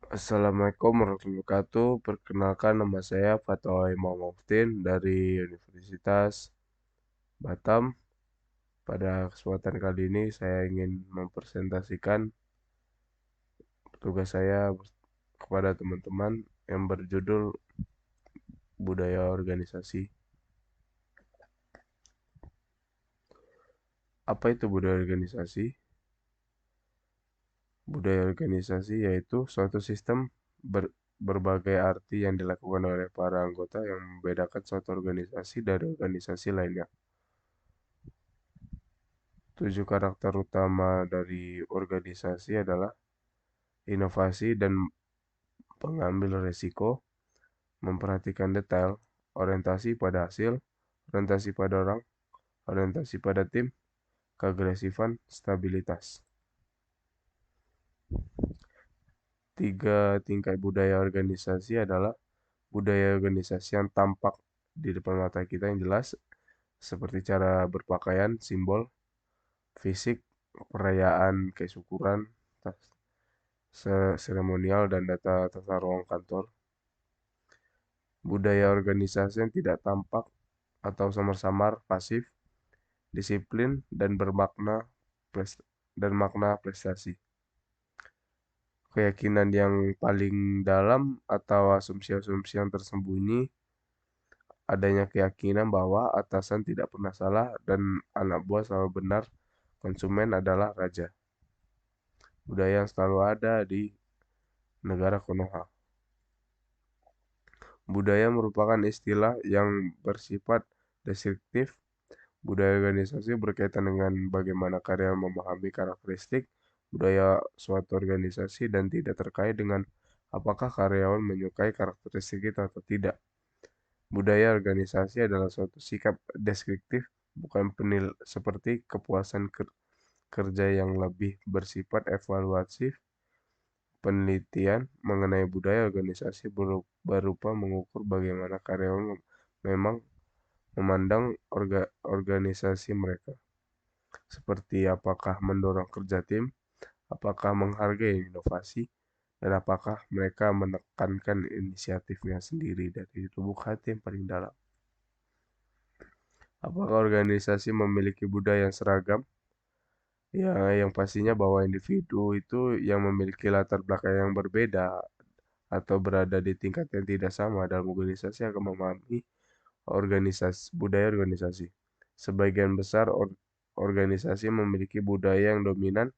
Assalamualaikum warahmatullahi wabarakatuh. Perkenalkan, nama saya Fatoi Muhammadin dari Universitas Batam. Pada kesempatan kali ini saya ingin mempresentasikan tugas saya kepada teman-teman yang berjudul budaya organisasi. Apa itu budaya organisasi? Budaya organisasi yaitu suatu sistem berbagai arti yang dilakukan oleh para anggota yang membedakan suatu organisasi dari organisasi lainnya. 7 karakter utama dari organisasi adalah inovasi dan pengambil risiko, memperhatikan detail, orientasi pada hasil, orientasi pada orang, orientasi pada tim, keagresifan, stabilitas. 3 tingkat budaya organisasi adalah budaya organisasi yang tampak di depan mata kita yang jelas, seperti cara berpakaian, simbol, fisik, perayaan, kesyukuran, seremonial, dan data tata ruang kantor. Budaya organisasi yang tidak tampak atau samar-samar, pasif, disiplin, dan makna prestasi. Keyakinan yang paling dalam atau asumsi-asumsi yang tersembunyi, adanya keyakinan bahwa atasan tidak pernah salah dan anak buah selalu benar, konsumen adalah raja. Budaya yang selalu ada di negara Konoha. Budaya merupakan istilah yang bersifat deskriptif. Budaya organisasi berkaitan dengan bagaimana karyawan memahami karakteristik budaya suatu organisasi dan tidak terkait dengan apakah karyawan menyukai karakteristik itu atau tidak. Budaya organisasi adalah suatu sikap deskriptif, bukan seperti kepuasan kerja yang lebih bersifat evaluatif. Penelitian mengenai budaya organisasi berupa mengukur bagaimana karyawan memang memandang organisasi mereka, seperti apakah mendorong kerja tim, apakah menghargai inovasi, dan apakah mereka menekankan inisiatifnya sendiri dari lubuk hati yang paling dalam. Apakah organisasi memiliki budaya yang seragam? Ya, yang pastinya bahwa individu itu yang memiliki latar belakang yang berbeda atau berada di tingkat yang tidak sama dalam organisasi akan memahami budaya organisasi. Sebagian besar organisasi memiliki budaya yang dominan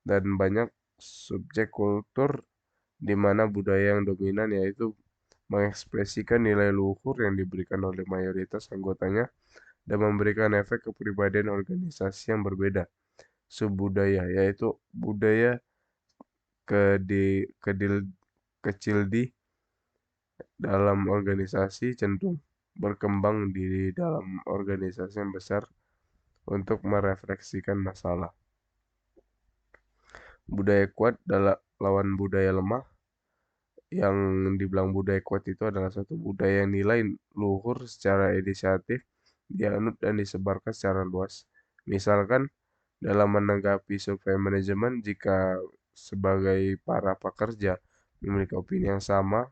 dan banyak subjek kultur di mana budaya yang dominan yaitu mengekspresikan nilai luhur yang diberikan oleh mayoritas anggotanya dan memberikan efek kepribadian organisasi yang berbeda. Subbudaya yaitu budaya kecil di dalam organisasi cenderung berkembang di dalam organisasi yang besar untuk merefleksikan masalah. Budaya kuat adalah lawan budaya lemah. Yang dibilang budaya kuat itu adalah suatu budaya yang nilai luhur secara inisiatif dianut dan disebarkan secara luas. Misalkan dalam menanggapi survei manajemen, jika sebagai para pekerja memiliki opini yang sama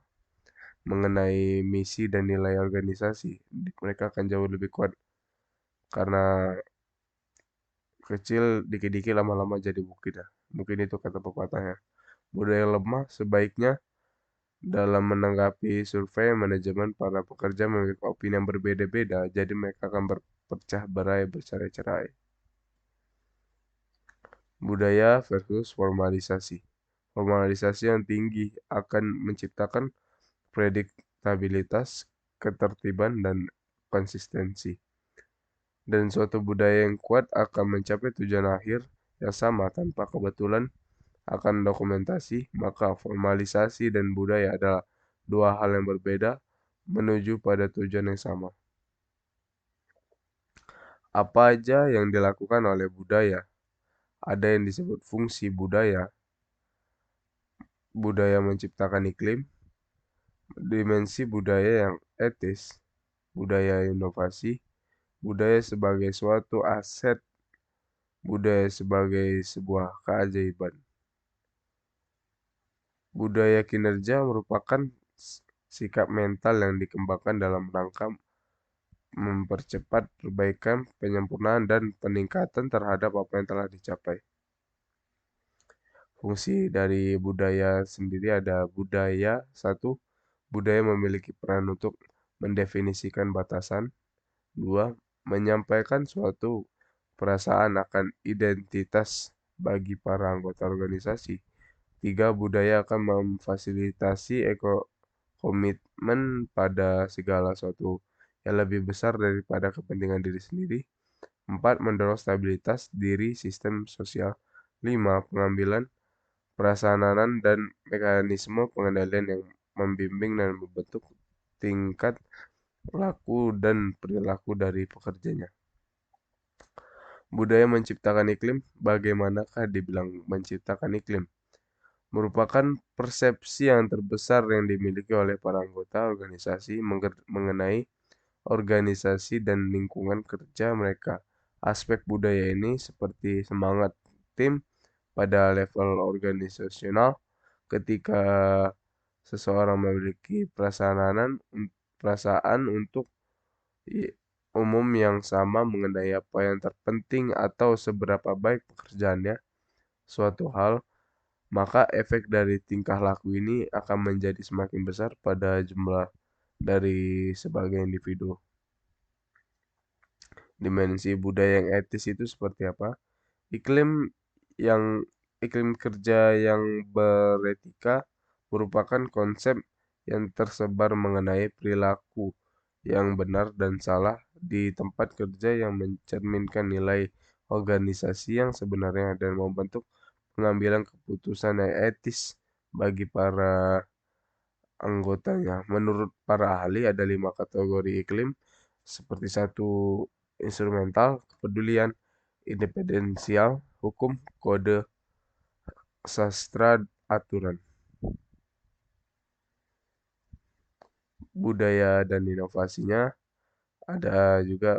mengenai misi dan nilai organisasi, mereka akan jauh lebih kuat karena kecil dikit-dikit lama-lama jadi bukit ya. Mungkin itu kata pepatahnya. Budaya lemah sebaiknya dalam menanggapi survei manajemen para pekerja memiliki opini yang berbeda-beda, jadi mereka akan berpecah berai bercerai-cerai. Budaya versus formalisasi. Formalisasi yang tinggi akan menciptakan prediktabilitas, ketertiban, dan konsistensi. Dan suatu budaya yang kuat akan mencapai tujuan akhir yang sama tanpa kebetulan akan dokumentasi, maka formalisasi dan budaya adalah dua hal yang berbeda menuju pada tujuan yang sama. Apa aja yang dilakukan oleh budaya? Ada yang disebut fungsi budaya, budaya menciptakan iklim, dimensi budaya yang etis, budaya inovasi, budaya sebagai suatu aset, budaya sebagai sebuah keajaiban. Budaya kinerja merupakan sikap mental yang dikembangkan dalam rangka mempercepat perbaikan, penyempurnaan, dan peningkatan terhadap apa yang telah dicapai. Fungsi dari budaya sendiri ada budaya. Satu, budaya memiliki peran untuk mendefinisikan batasan. Dua, menyampaikan suatu perasaan akan identitas bagi para anggota organisasi. Tiga, budaya akan memfasilitasi komitmen pada segala sesuatu yang lebih besar daripada kepentingan diri sendiri. Empat, mendorong stabilitas diri sistem sosial. Lima, pengambilan perasaanan dan mekanisme pengendalian yang membimbing dan membentuk tingkat laku dan perilaku dari pekerjanya. Budaya menciptakan iklim, bagaimanakah dibilang menciptakan iklim? Merupakan persepsi yang terbesar yang dimiliki oleh para anggota organisasi mengenai organisasi dan lingkungan kerja mereka. Aspek budaya ini seperti semangat tim pada level organisasional ketika seseorang memiliki perasaan untuk umum yang sama mengenai apa yang terpenting atau seberapa baik pekerjaannya suatu hal, maka efek dari tingkah laku ini akan menjadi semakin besar pada jumlah dari sebagai individu. Dimensi budaya yang etis itu seperti apa? Iklim yang iklim kerja yang beretika merupakan konsep yang tersebar mengenai perilaku yang benar dan salah di tempat kerja yang mencerminkan nilai organisasi yang sebenarnya dan membentuk pengambilan keputusan yang etis bagi para anggotanya. Menurut para ahli ada 5 kategori iklim seperti satu instrumental, kepedulian, independensial, hukum, kode, sastra, aturan. Budaya dan inovasinya ada juga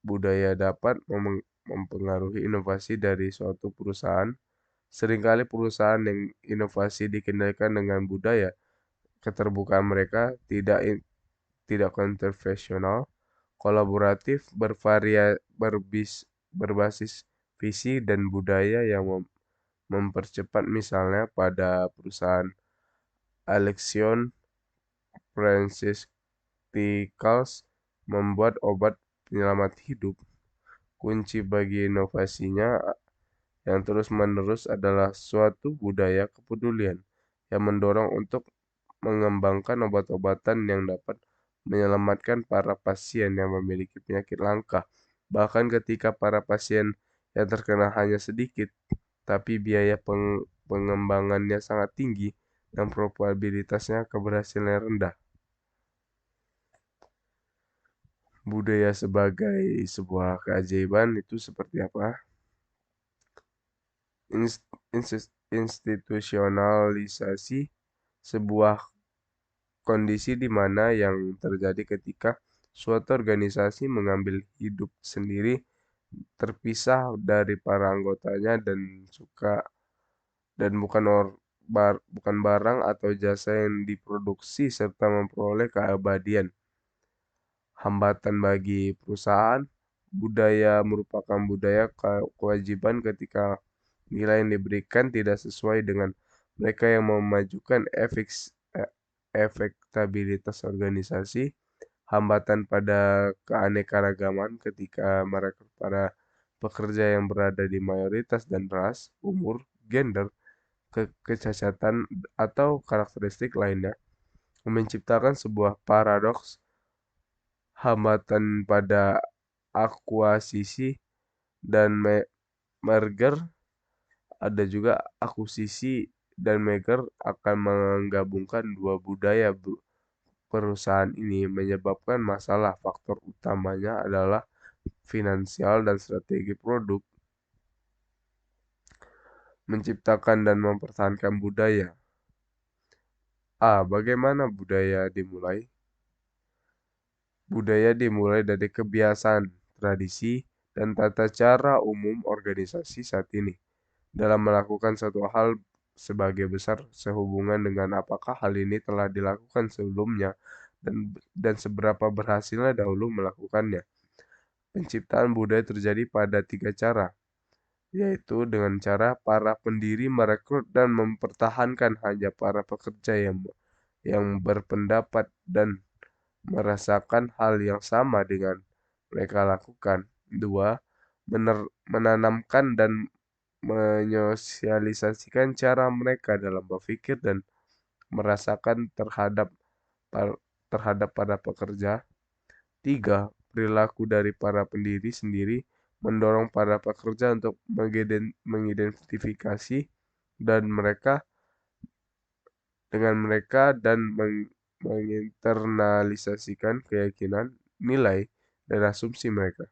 budaya dapat mempengaruhi inovasi dari suatu perusahaan. Seringkali perusahaan yang inovasi dikendalikan dengan budaya keterbukaan mereka tidak kontroversial, kolaboratif, berbasis visi dan budaya yang mempercepat. Misalnya pada perusahaan Alexion Pharmaceuticals membuat obat penyelamat hidup. Kunci bagi inovasinya yang terus-menerus adalah suatu budaya kepedulian yang mendorong untuk mengembangkan obat-obatan yang dapat menyelamatkan para pasien yang memiliki penyakit langka. Bahkan ketika para pasien yang terkena hanya sedikit, tapi biaya pengembangannya sangat tinggi dan probabilitasnya keberhasilan rendah. Budaya sebagai sebuah keajaiban itu seperti apa? Institusionalisasi sebuah kondisi di mana yang terjadi ketika suatu organisasi mengambil hidup sendiri terpisah dari para anggotanya dan bukan barang atau jasa yang diproduksi serta memperoleh keabadian. Hambatan bagi perusahaan, budaya merupakan budaya kewajiban ketika nilai yang diberikan tidak sesuai dengan mereka yang memajukan efektabilitas organisasi. Hambatan pada keanekaragaman ketika para pekerja yang berada di mayoritas dan ras, umur, gender, kecacatan atau karakteristik lainnya menciptakan sebuah paradoks. Hambatan pada akuisisi dan merger, ada juga akuisisi dan merger akan menggabungkan dua budaya perusahaan ini menyebabkan masalah. Faktor utamanya adalah finansial dan strategi produk. Menciptakan dan mempertahankan budaya. Bagaimana budaya dimulai? Budaya dimulai dari kebiasaan, tradisi, dan tata cara umum organisasi saat ini. Dalam melakukan satu hal sebagai besar sehubungan dengan apakah hal ini telah dilakukan sebelumnya dan seberapa berhasilnya dahulu melakukannya. Penciptaan budaya terjadi pada tiga cara, yaitu dengan cara para pendiri merekrut dan mempertahankan hanya para pekerja yang berpendapat dan merasakan hal yang sama dengan mereka lakukan. Dua, menanamkan dan menyosialisasikan cara mereka dalam berpikir dan merasakan par- terhadap para pekerja. Tiga, perilaku dari para pendiri sendiri mendorong para pekerja untuk mengidentifikasi dan mereka dan menginternalisasikan keyakinan, nilai, dan asumsi mereka.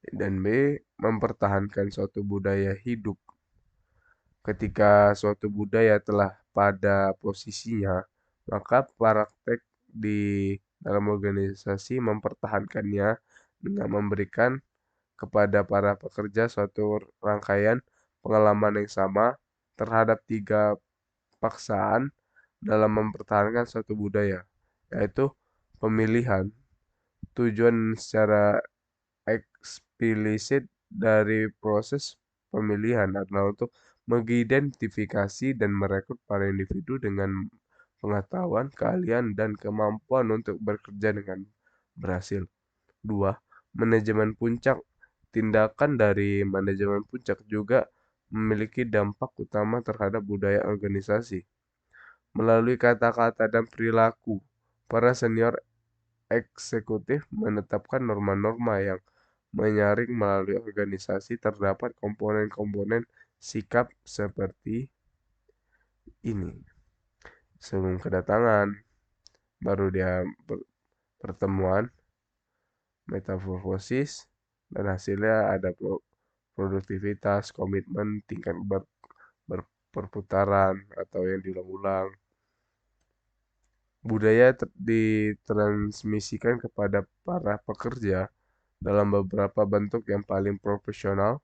Dan B, mempertahankan suatu budaya hidup. Ketika suatu budaya telah pada posisinya, maka praktek di dalam organisasi mempertahankannya dengan memberikan kepada para pekerja suatu rangkaian pengalaman yang sama terhadap tiga paksaan dalam mempertahankan suatu budaya, yaitu pemilihan, tujuan secara eksplisit dari proses pemilihan adalah untuk mengidentifikasi dan merekrut para individu dengan pengetahuan, keahlian, dan kemampuan untuk bekerja dengan berhasil. Dua, manajemen puncak. Tindakan dari manajemen puncak juga memiliki dampak utama terhadap budaya organisasi. Melalui kata-kata dan perilaku, para senior eksekutif menetapkan norma-norma yang menyaring melalui organisasi. Terdapat komponen-komponen sikap seperti ini. Sebelum kedatangan, baru dia pertemuan, metamorfosis, dan hasilnya ada produktivitas, komitmen, tingkat berperputaran atau yang diulang-ulang. Budaya ditransmisikan kepada para pekerja dalam beberapa bentuk yang paling profesional.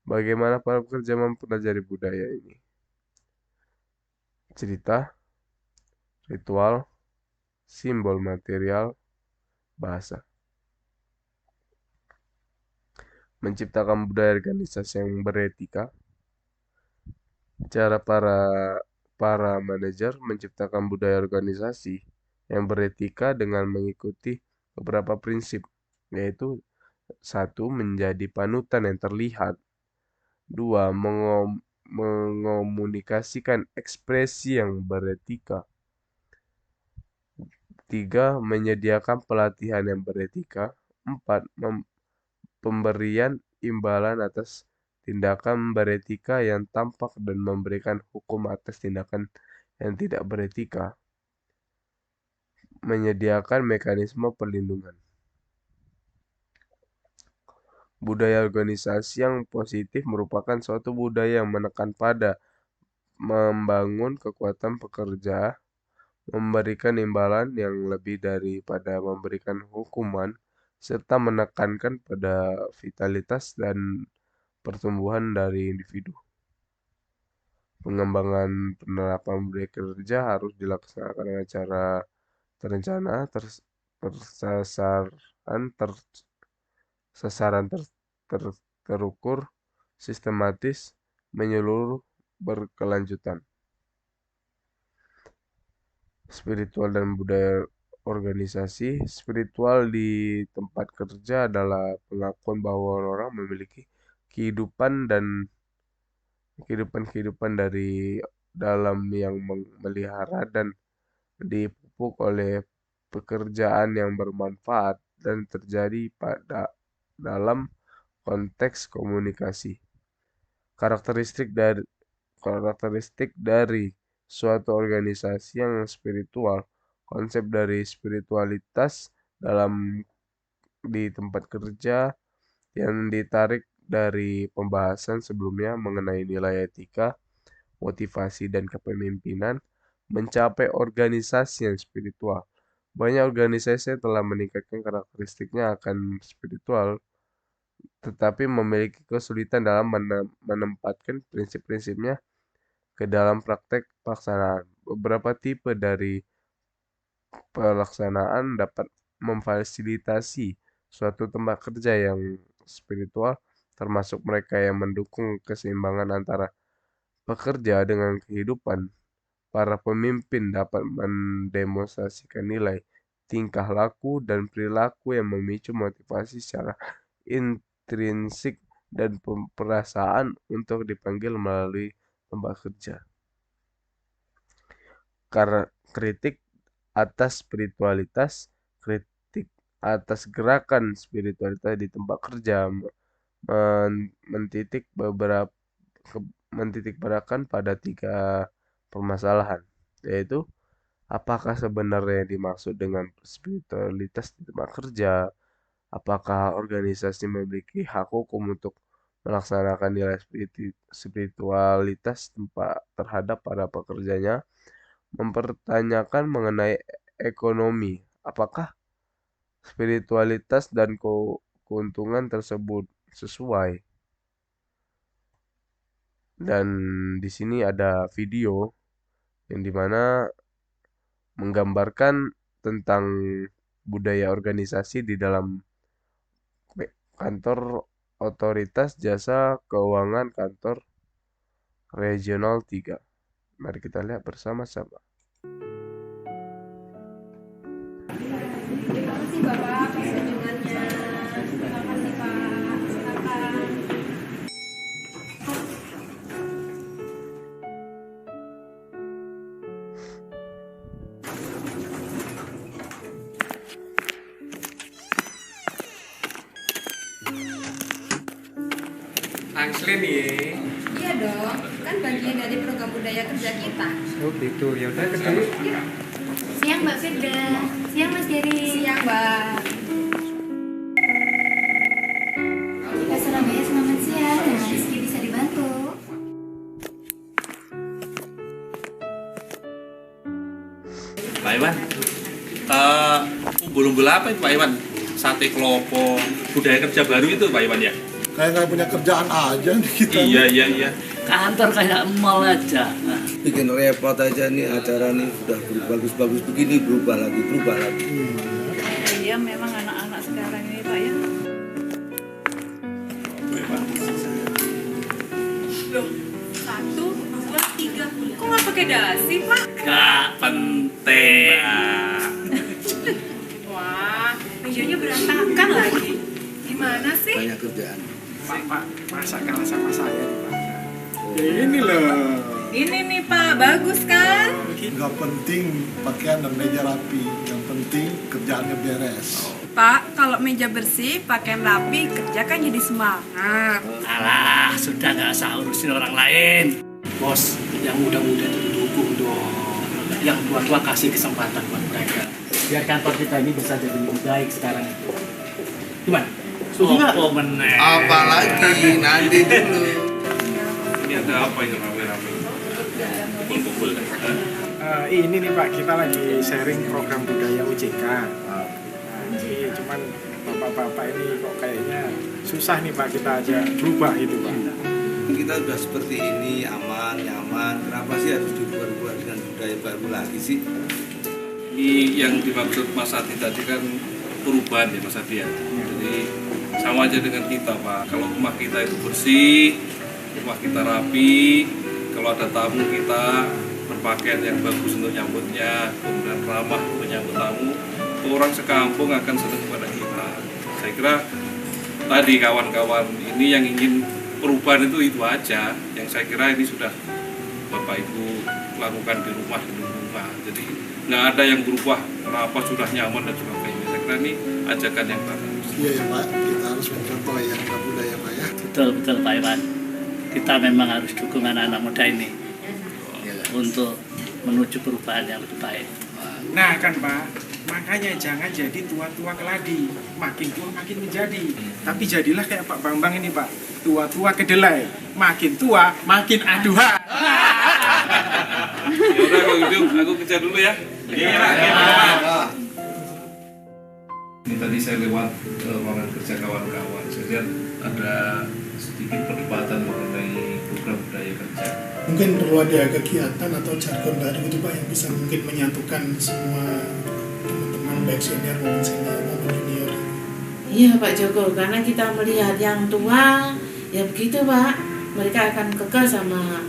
Bagaimana para pekerja mempelajari budaya ini? Cerita, ritual, simbol material, bahasa. Menciptakan budaya organisasi yang beretika. Cara para manajer menciptakan budaya organisasi yang beretika dengan mengikuti beberapa prinsip, yaitu satu, menjadi panutan yang terlihat. Dua, mengomunikasikan ekspresi yang beretika. Tiga, menyediakan pelatihan yang beretika. Empat, pemberian imbalan atas tindakan beretika yang tampak dan memberikan hukum atas tindakan yang tidak beretika. Menyediakan mekanisme perlindungan. Budaya organisasi yang positif merupakan suatu budaya yang menekan pada membangun kekuatan pekerja, memberikan imbalan yang lebih daripada memberikan hukuman, serta menekankan pada vitalitas dan pertumbuhan dari individu. Pengembangan penerapan budaya kerja harus dilaksanakan dengan cara terencana, tersasaran, sasaran terukur, sistematis, menyeluruh, berkelanjutan. Spiritual dan budaya organisasi. Spiritual di tempat kerja adalah pengakuan bahwa orang memiliki kehidupan dan kehidupan dari dalam yang memelihara dan dipupuk oleh pekerjaan yang bermanfaat dan terjadi pada dalam konteks komunikasi. Karakteristik dari suatu organisasi yang spiritual. Konsep dari spiritualitas di tempat kerja yang ditarik dari pembahasan sebelumnya mengenai nilai etika, motivasi, dan kepemimpinan, mencapai organisasi yang spiritual. Banyak organisasi telah meningkatkan karakteristiknya akan spiritual tetapi memiliki kesulitan dalam menempatkan prinsip-prinsipnya ke dalam praktek pelaksanaan. Beberapa tipe dari pelaksanaan dapat memfasilitasi suatu tempat kerja yang spiritual, termasuk mereka yang mendukung keseimbangan antara pekerja dengan kehidupan. Para pemimpin dapat mendemonstrasikan nilai, tingkah laku, dan perilaku yang memicu motivasi secara intrinsik dan perasaan untuk dipanggil melalui tempat kerja. Karena kritik atas spiritualitas, kritik atas gerakan spiritualitas di tempat kerja mentitik beberapa mentitik beratkan pada 3 permasalahan, yaitu apakah sebenarnya yang dimaksud dengan spiritualitas di tempat kerja, apakah organisasi memiliki hak hukum untuk melaksanakan nilai spiritualitas tempat terhadap para pekerjanya, mempertanyakan mengenai ekonomi, apakah spiritualitas dan keuntungan tersebut sesuai. Dan di sini ada video yang dimana menggambarkan tentang budaya organisasi di dalam kantor otoritas jasa keuangan kantor regional 3. Mari kita lihat bersama-sama. Terima kasih Bapak kunjungannya. Terima kasih Pak. Silakan. Angsli nih. Iya dong, kan bagian dari program budaya kerja kita. Oh gitu, ya udah ketemu. Siang Mbak Firda, siang Mas Geri. Siang Mbak. Pak Surabaya selamat siang, dengan Rizky bisa dibantu. Pak Iwan, umbul-umbul apa itu Pak Iwan? Sate klopo, budaya kerja baru itu Pak Iwan ya? Kayak nggak punya kerjaan aja nih kita. Iya. Kantor kayak mall aja. Bikin repot aja nih acara nih udah bagus-bagus begini berubah lagi. Iya memang anak-anak sekarang ini Pak ya. Loh, 1, 2, 3. Kok nggak pakai dasi Pak? Gak penting. Wah, mejanya berantakan lagi. Gimana sih? Banyak kerjaan. Pak, masa kalah sama saya nih Pak? Ya ini loh. Ini nih Pak, bagus kan? Nggak penting pakaian dan meja rapi, yang penting kerjaannya beres. Pak, kalau meja bersih, pakaian rapi, kerja kan jadi semangat. Alah, sudah gak usah urusin orang lain. Bos, yang muda-muda itu didukung dong. Yang tua-tua kasih kesempatan buat mereka. Biar kantor kita ini bisa jadi lebih baik sekarang itu. Gimana? Setuju nggak? Apalagi nanti dulu. Ini ada apa ini rame-rame? Kumpul-kumpul. Ini nih Pak, kita lagi sharing program budaya UJK. Jadi cuman bapak-bapak ini kok kayaknya susah nih Pak kita aja berubah itu Pak. Kita udah seperti ini aman, nyaman. Kenapa sih harus dibuat-buat dengan budaya baru lagi sih? Ini yang dimaksud Mas Adi tadi kan perubahan ya Mas Adi ya. Jadi sama aja dengan kita Pak. Kalau rumah kita itu bersih, rumah kita rapi, kalau ada tamu kita berpakaian yang bagus untuk nyambutnya, kemudian ramah untuk menyambut tamu, orang sekampung akan senang kepada kita. Saya kira tadi kawan-kawan ini yang ingin perubahan itu aja, yang saya kira ini sudah Bapak Ibu lakukan di rumah. Jadi nggak ada yang berubah, kenapa sudah nyaman dan sebagainya. Saya kira ini ajakan yang bagus. Iya ya Pak, kita harus mencontoh yang budaya Pak ya. Betul Pak Iwan. Kita memang harus dukung anak-anak muda ini untuk menuju perubahan yang lebih baik. Nah kan Pak, makanya jangan jadi tua-tua keladi. Makin tua makin menjadi. Tapi jadilah kayak Pak Bambang ini Pak. Tua-tua kedelai. Makin tua makin aduhan. Ya udah kalau gitu aku kerja dulu ya. Iya. Ini tadi saya lewat ruangan kerja kawan-kawan, saya lihat ada sedikit perdebatan mengenai program budaya kerja. Mungkin perlu ada kegiatan atau jargon baru itu Pak yang bisa mungkin menyatukan semua teman-teman baik senior maupun junior. Iya Pak Joko, karena kita melihat yang tua ya begitu Pak, mereka akan kekeh sama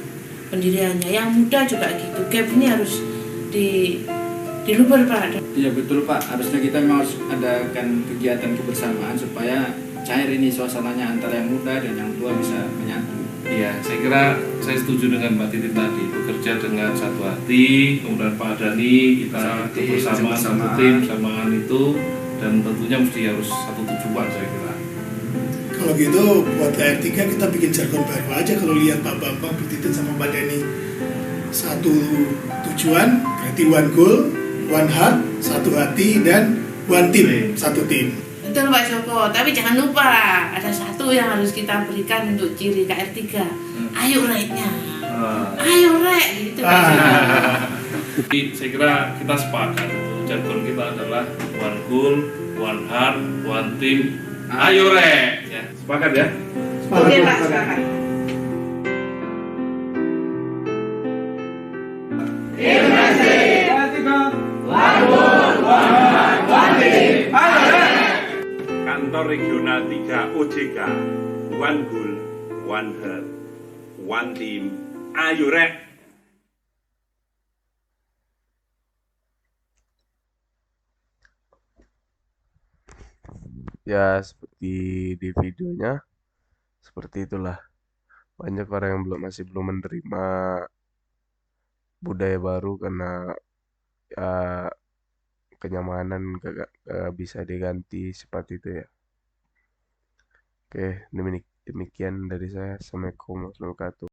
pendiriannya. Yang muda juga gitu, gap ini harus diluber Pak. Iya betul Pak, harusnya kita memang harus adakan kegiatan kebersamaan supaya cair ini suasananya antara yang muda dan yang tua bisa menyatu. Iya, saya kira saya setuju dengan Mbak Titi tadi, bekerja dengan satu hati, kemudian Pak Dhani kita bersama satu tim, samaan itu, dan tentunya mesti harus satu tujuan saya kira. Kalau gitu buat KR3 kita bikin jargon baru aja kalau lihat Pak Bambang, Bu Titin sama Mbak Dhani. Satu tujuan berarti one goal, one heart, satu hati, dan one team, satu tim. Betul Pak Joko, tapi jangan lupa ada satu yang harus kita berikan untuk ciri KR3. Ayo rek-nya. Ayo rek gitu Pak Joko. Jadi saya kira kita sepakat, jargon kita adalah one goal, one heart, one team. Ayo rek. Ya, sepakat ya? Oke Pak, sepakat. Kantor Regional 3 OJK, one goal, one heart, one team. Ayo rek. Ya seperti di videonya, seperti itulah. Banyak orang yang masih belum menerima budaya baru karena ya kenyamanan gak bisa diganti seperti itu ya. Oke, demikian dari saya. Assalamualaikum warahmatullahi wabarakatuh.